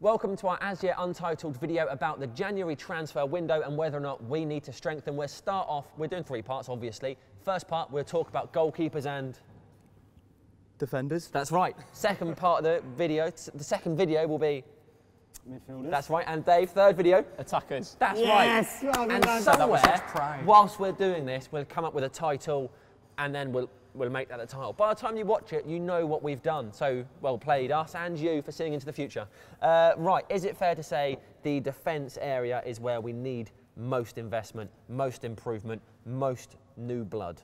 Welcome to our as yet untitled video about the January transfer window and whether or not we need to strengthen. We'll start off, we're doing three parts obviously. First part, we'll talk about goalkeepers and defenders. That's right. Second part of the video, the second video will be midfielders. That's right. And Dave, third video, attackers. That's yes! right. Oh, and somewhere, whilst we're doing this, we'll come up with a title and then we'll make that the title. By the time you watch it, you know what we've done. So, well played, us and you, for seeing into the future. Right, is it fair to say the defence area is where we need most investment, most improvement, most new blood?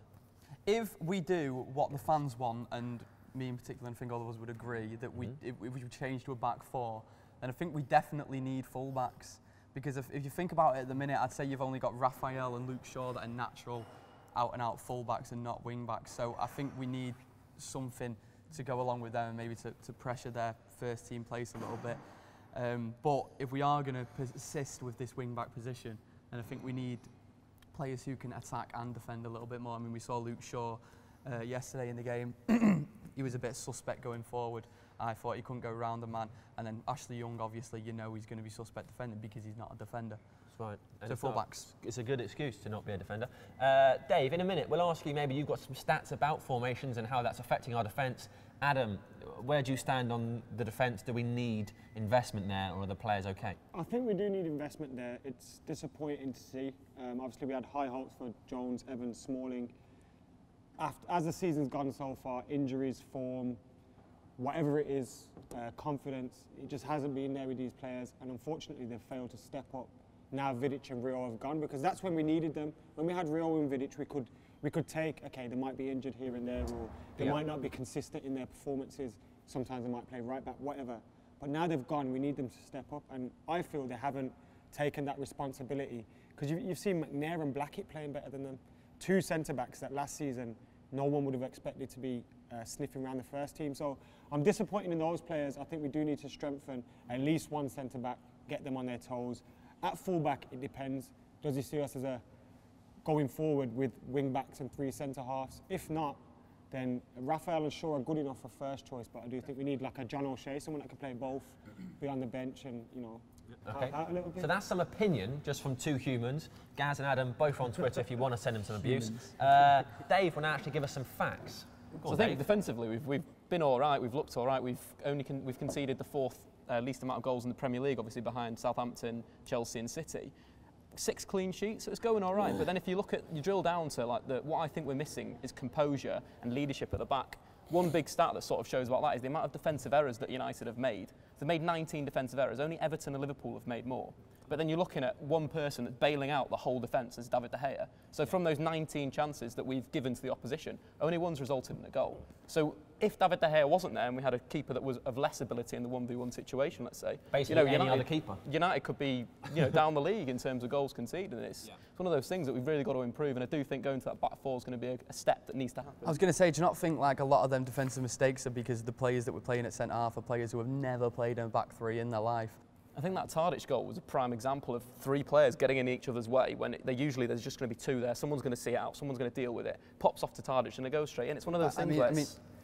If we do what the fans want, and me in particular, and I think all of us would agree, that we change to a back four, then I think we definitely need full-backs. Because if you think about it at the minute, I'd say you've only got Raphael and Luke Shaw that are natural out-and-out full-backs and not wing-backs. So I think we need something to go along with them and maybe to pressure their first-team place a little bit. But if we are going to persist with this wing-back position, then I think we need players who can attack and defend a little bit more. I mean, we saw Luke Shaw yesterday in the game. He was a bit suspect going forward. I thought he couldn't go around a man. And then Ashley Young, obviously, you know he's going to be suspect defending because he's not a defender. That's right. And so full-backs. It's a good excuse to not be a defender. Dave, in a minute, we'll ask you, maybe you've got some stats about formations and how that's affecting our defence. Adam, where do you stand on the defence? Do we need investment there, or are the players okay? I think we do need investment there. It's disappointing to see. Obviously, we had high hopes for Jones, Evans, Smalling. As the season's gone so far, injuries, form, whatever it is, confidence, it just hasn't been there with these players, and unfortunately they've failed to step up. Now Vidic and Rio have gone, because that's when we needed them. When we had Rio and Vidic, we could take, okay, they might be injured here and there, or they might not be consistent in their performances. Sometimes they might play right back, whatever. But now they've gone, we need them to step up, and I feel they haven't taken that responsibility, because you've seen McNair and Blackett playing better than them. Two centre-backs that last season no one would have expected to be sniffing around the first team. So I'm disappointed in those players. I think we do need to strengthen at least one centre-back, get them on their toes. At full-back, it depends. Does he see us as going forward with wing-backs and three centre-halves? If not, then Raphael and Shaw are good enough for first choice, but I do think we need like a John O'Shea, someone that can play both, be on the bench and, you know, okay. help out a little bit. So that's some opinion just from two humans. Gaz and Adam, both on Twitter if you want to send them some abuse. Dave will now actually give us some facts. So I think defensively we've been all right, we've looked all right, we've conceded the fourth least amount of goals in the Premier League, obviously behind Southampton, Chelsea and City. 6 clean sheets, so it's going all right. But then if you look at, you drill down to like what I think we're missing is composure and leadership at the back. One big stat that sort of shows about that is the amount of defensive errors that United have made. They've made 19 defensive errors. Only Everton and Liverpool have made more. But then you're looking at one person that's bailing out the whole defence as David De Gea. So from those 19 chances that we've given to the opposition, only one's resulted in a goal. So if David De Gea wasn't there and we had a keeper that was of less ability in the 1v1 situation, let's say, basically any other keeper, United could be down the league in terms of goals conceded. And it's one of those things that we've really got to improve. And I do think going to that back four is going to be a step that needs to happen. I was going to say, do you not think like a lot of them defensive mistakes are because the players that we're playing at centre half are players who have never played in a back three in their life? I think that Tadic goal was a prime example of 3 players getting in each other's way when there's just going to be 2 there. Someone's going to see it out, someone's going to deal with it, pops off to Tadic and it goes straight in. It's one of those things where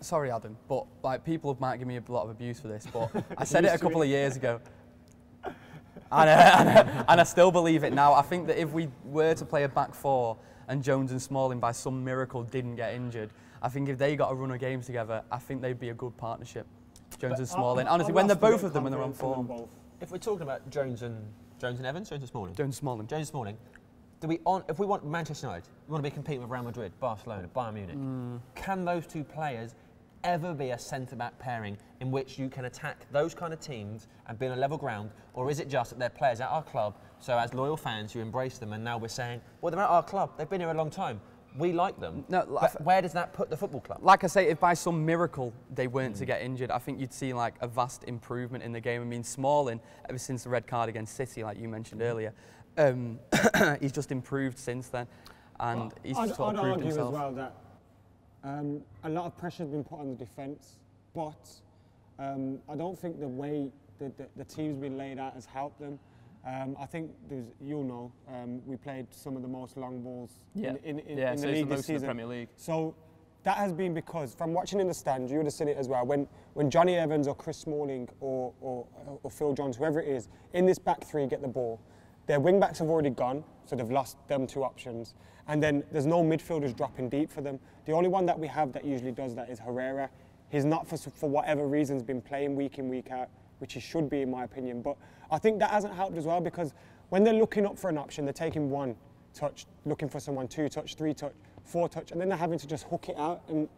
sorry Adam, but like people might give me a lot of abuse for this, but I said it a couple of years ago. And I still believe it now. I think that if we were to play a back four and Jones and Smalling by some miracle didn't get injured, I think if they got a run of games together, I think they'd be a good partnership. Jones and Smalling. Honestly, when they're both of them when they're on form. If we're talking about Jones and Evans, Jones and Smalling? Jones and Smalling. Jones and Smalling. If we want Manchester United, we want to be competing with Real Madrid, Barcelona, Bayern Munich, can those two players ever be a centre-back pairing in which you can attack those kind of teams and be on a level ground, or is it just that they're players at our club, so as loyal fans you embrace them and now we're saying, well, they're at our club, they've been here a long time, we like them. No, but where does that put the football club? Like I say, if by some miracle they weren't to get injured, I think you'd see like a vast improvement in the game. I mean, Smalling, ever since the red card against City, like you mentioned earlier, he's just improved since then, and he's sort of proved argue himself. as well that a lot of pressure has been put on the defence, but I don't think the way the team's been laid out has helped them. I think we played some of the most long balls in the league this season. Premier League. So that has been because, from watching in the stands, you would have seen it as well, when Johnny Evans or Chris Smalling or Phil Jones, whoever it is, in this back three get the ball, their wing-backs have already gone, so they've lost them 2 options. And then there's no midfielders dropping deep for them. The only one that we have that usually does that is Herrera. He's not, for whatever reasons, been playing week in, week out, which he should be in my opinion. But I think that hasn't helped as well, because when they're looking up for an option, they're taking 1 touch, looking for someone 2 touch, 3 touch, 4 touch, and then they're having to just hook it out, and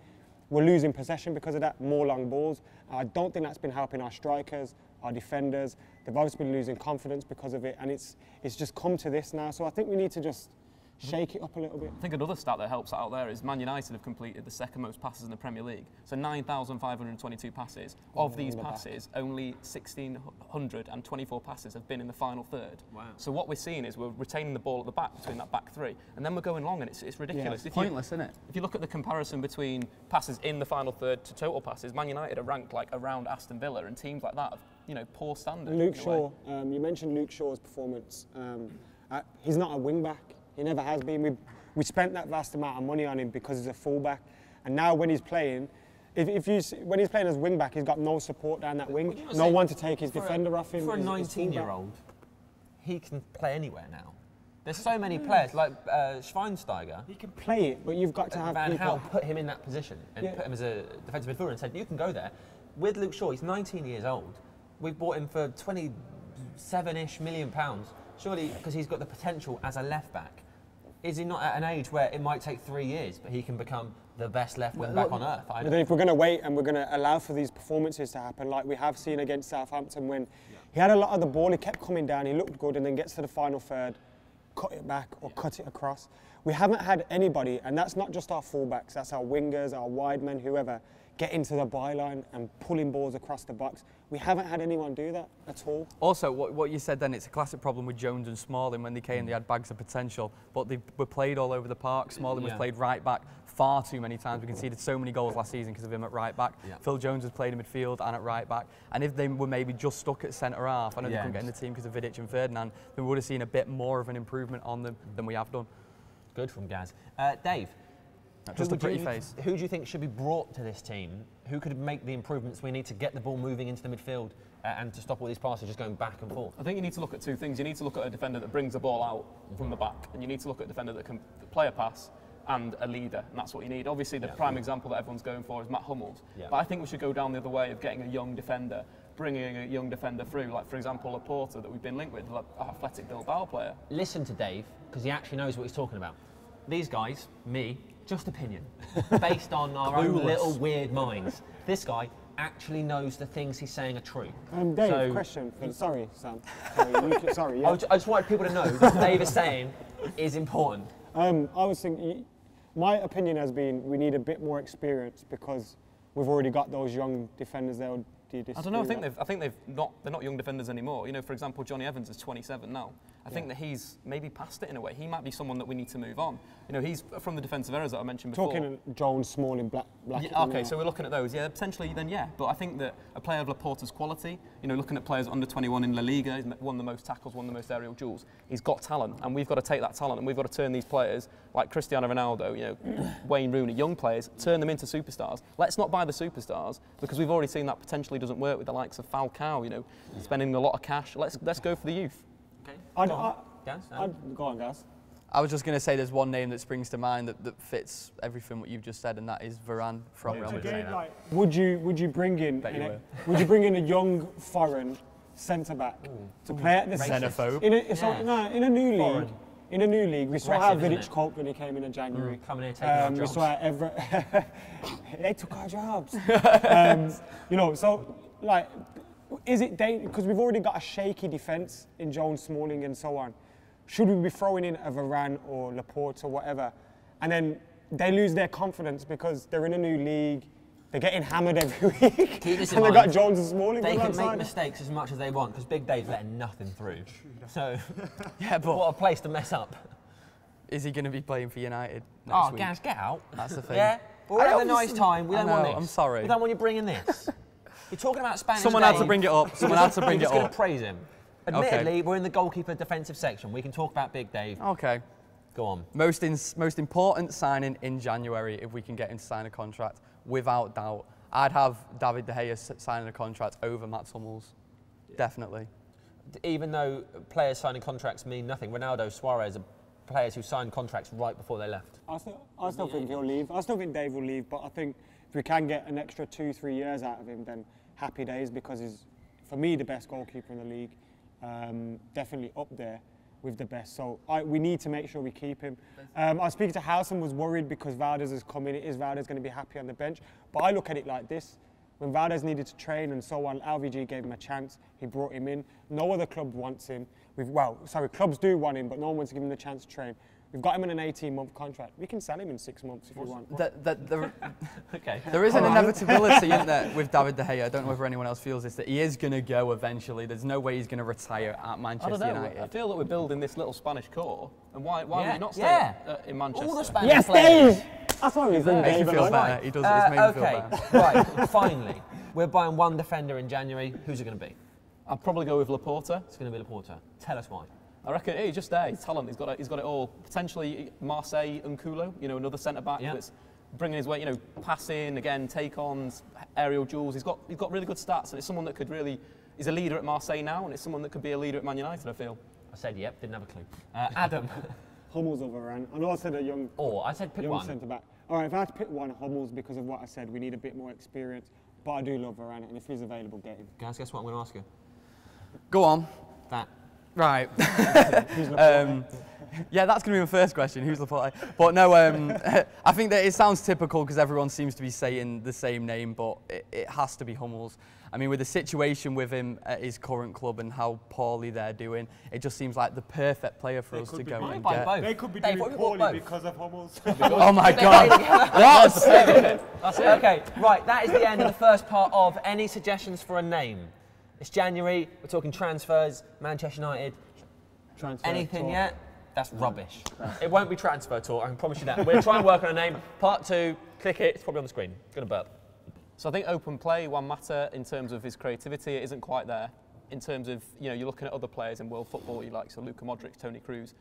we're losing possession because of that, more long balls. I don't think that's been helping our strikers, our defenders. They've obviously been losing confidence because of it, and it's just come to this now. So I think we need to just shake it up a little bit. I think another stat that helps out there is Man United have completed the 2nd most passes in the Premier League. So 9,522 passes. Of these passes, only 1,624 passes have been in the final third. Wow. So what we're seeing is we're retaining the ball at the back between that back 3, and then we're going long, and it's ridiculous. Yeah, it's pointless, isn't it? If you look at the comparison between passes in the final third to total passes, Man United are ranked like around Aston Villa, and teams like that have, poor standard. Luke Shaw, you mentioned Luke Shaw's performance. He's not a wing back. He never has been. We spent that vast amount of money on him because he's a fullback, and now when he's playing, when he's playing as wing back, he's got no support down that wing, no one to take his defender off him. For a 19-year-old, he can play anywhere now. There's so many players like Schweinsteiger. He can play it, but you've got to have Van people. Gaal put him in that position and put him as a defensive midfielder and said, "You can go there." With Luke Shaw, he's 19 years old. We've bought him for £27-ish million. Surely, because he's got the potential as a left back. Is he not at an age where it might take 3 years, but he can become the best left wing back on earth? But then if we're going to wait and we're going to allow for these performances to happen, like we have seen against Southampton, when he had a lot of the ball, he kept coming down, he looked good, and then gets to the final third, cut it back or cut it across. We haven't had anybody, and that's not just our fullbacks, that's our wingers, our wide men, whoever, get into the byline and pulling balls across the box. We haven't had anyone do that at all. Also, what you said then, it's a classic problem with Jones and Smalling. When they came, they had bags of potential, but they were played all over the park. Smalling was played right back far too many times. We conceded so many goals last season because of him at right back. Phil Jones was played in midfield and at right back. And if they were maybe just stuck at centre half, I know they couldn't get in the team because of Vidic and Ferdinand, then we would have seen a bit more of an improvement on them than we have done. Good from Gaz. Dave. Just a pretty face. Who do you think should be brought to this team? Who could make the improvements we need to get the ball moving into the midfield and to stop all these passes just going back and forth? I think you need to look at 2 things. You need to look at a defender that brings the ball out from the back, and you need to look at a defender that can play a pass and a leader, and that's what you need. Obviously, the prime example that everyone's going for is Matt Hummels. But I think we should go down the other way of getting a young defender, bringing a young defender through, like, for example, Laporta that we've been linked with, like an Athletic Bilbao player. Listen to Dave, because he actually knows what he's talking about. These guys, me, just opinion, based on our own little weird minds. This guy actually knows the things he's saying are true. Dave, question. Sorry, Sam. Sorry. I just wanted people to know that what Dave is saying is important. I was thinking, my opinion has been we need a bit more experience because we've already got those young defenders there. I don't know. I think they're not young defenders anymore. For example, Johnny Evans is 27 now. I think that he's maybe past it in a way. He might be someone that we need to move on. He's from the defensive errors that I mentioned before. Talking Jones, Smalling, Black. Okay, so we're looking at those. Yeah, potentially then, yeah. But I think that a player of Laporta's quality, looking at players under 21 in La Liga, he's won the most tackles, won the most aerial duels. He's got talent, and we've got to take that talent and we've got to turn these players like Cristiano Ronaldo, Wayne Rooney, young players, turn them into superstars. Let's not buy the superstars because we've already seen that potentially doesn't work with the likes of Falcao, spending a lot of cash. Let's go for the youth. Okay. Go on, Gaz. I was just going to say there's one name that springs to mind that fits everything what you've just said, and that is Varane from Real Madrid. Would you bring in a young foreign centre back to play at the xenophobe in a new league? In a new league, we saw how Vidic coped when he came in January. Coming in, taking our jobs. We saw Everett. They took our jobs. So like, is it dangerous? Because we've already got a shaky defence in Jones, Smalling, and so on. Should we be throwing in a Varane or Laporte or whatever, and then they lose their confidence because they're in a new league, they're getting hammered every week, and they've got Jones and Smalling. They can make mistakes as much as they want because Big Dave's letting nothing through. So, but what a place to mess up. Is he going to be playing for United next week? Gaz, get out. That's the thing. Yeah, we're having a nice time. We don't want this. I'm sorry. We don't want you bringing this. You're talking about Spanish. Someone had to bring it up. Someone had to bring it up. I'm just going to praise him. Admittedly, we're in the goalkeeper defensive section. We can talk about Big Dave. Okay. Go on. Most important signing in January, if we can get him to sign a contract, without doubt. I'd have David De Gea signing a contract over Mats Hummels. Definitely. Even though players signing contracts mean nothing, Ronaldo, Suarez are players who signed contracts right before they left. I still think he'll leave. I still think Dave will leave, but I think if we can get an extra 2-3 years out of him, then happy days, because he's, for me, the best goalkeeper in the league. Definitely up there with the best. So we need to make sure we keep him. I was speaking to House and was worried because Valdez has come in. Is Valdez going to be happy on the bench? But I look at it like this. When Valdez needed to train and so on, LVG gave him a chance. He brought him in. No other club wants him. Clubs do want him, but no one wants to give him the chance to train. We've got him in an 18-month contract. We can sell him in 6 months if we want. Okay. There is an inevitability, isn't there, with David De Gea? I don't know whether anyone else feels this, that he is going to go eventually. There's no way he's going to retire at Manchester United. I feel that we're building this little Spanish core, and why are we not staying in Manchester? All the Spanish Yes, players. Dave! That's why we've done Makes you Dave. feel better. He does. It's made me feel Okay, better. right, finally. We're buying one defender in January. Who's it going to be? I'd probably go with Laporta. It's going to be Laporta. Tell us why. I reckon he's just there. He's talent. He's got it all. Potentially Marseille and Nkulo, another centre back that's bringing his weight. Passing again, take-ons, aerial duels. He's got really good stats, and it's someone that could really. He's a leader at Marseille now, and it's someone that could be a leader at Man United. I feel. I said yep. Didn't have a clue. Adam. Hummels over Varane. I know I said a young. I said pick young one. centre back. All right, if I had to pick one, Hummels, because of what I said, we need a bit more experience. But I do love Varane, and if he's available, get him. Guys, guess what I'm going to ask you? Go on. That. Right. Yeah, that's going to be my first question. Who's Laporte? But no, I think that it sounds typical because everyone seems to be saying the same name, but it has to be Hummels. I mean, with the situation with him at his current club and how poorly they're doing, it just seems like the perfect player for us to go and get. Both. They could be Dave, doing what poorly both? because of Hummels. Oh my God! That's it. Okay, right, that is the end of the first part of any suggestions for a name. It's January, we're talking transfers, Manchester United. Transfer Anything talk. yet? That's rubbish. It won't be transfer talk, I can promise you that. We're trying to work on a name. Part 2, click it, it's probably on the screen. Gonna burp. So I think open play, Juan Mata, in terms of his creativity, it isn't quite there. In terms of, you're looking at other players in world football you like, so Luka Modric, Toni Kroos.